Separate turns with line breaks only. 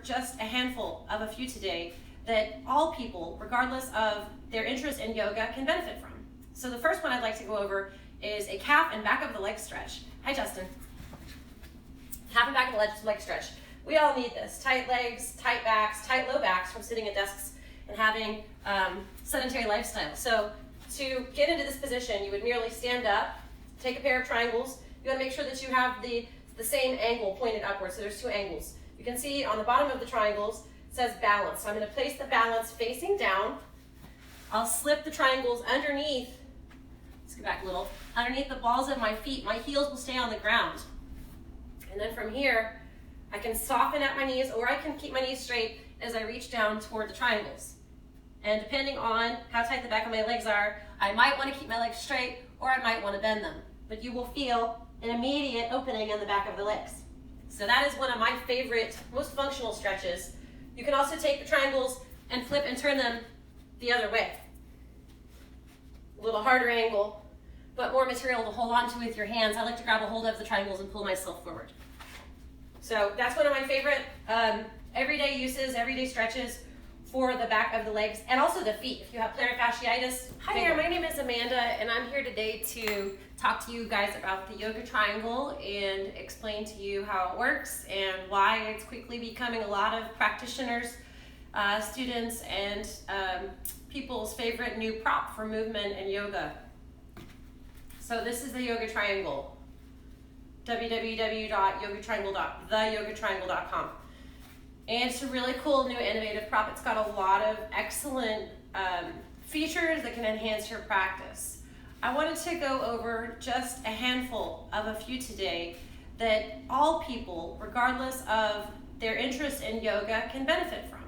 just a handful of a few today that all people, regardless of their interest in yoga, can benefit from. So the first one I'd like to go over is a calf and back of the leg stretch. Hi, Justin. Calf and back of the leg stretch. We all need this. Tight legs, tight backs, tight low backs from sitting at desks and having sedentary lifestyle. So to get into this position, you would merely stand up, take a pair of triangles. You want to make sure that you have the same angle pointed upwards. So there's two angles. You can see on the bottom of the triangles it says balance. So I'm going to place the balance facing down. I'll slip the triangles underneath. Let's go back a little. Underneath the balls of my feet, my heels will stay on the ground. And then from here, I can soften at my knees, or I can keep my knees straight as I reach down toward the triangles. And depending on how tight the back of my legs are, I might want to keep my legs straight, or I might want to bend them. But you will feel an immediate opening in the back of the legs. So that is one of my favorite, most functional stretches. You can also take the triangles and flip and turn them the other way. A little harder angle, but more material to hold on to with your hands. I like to grab a hold of the triangles and pull myself forward. So that's one of my favorite everyday uses, everyday stretches for the back of the legs and also the feet. If you have plantar fasciitis. Hi there, my name is Amanda and I'm here today to talk to you guys about the YogaTriangle and explain to you how it works and why it's quickly becoming a lot of practitioners, students, and people's favorite new prop for movement and yoga. So this is the YogaTriangle. www.yogatriangle.com. And it's a really cool new innovative prop. It's got a lot of excellent features that can enhance your practice. I wanted to go over just a handful of a few today that all people, regardless of their interest in yoga, can benefit from.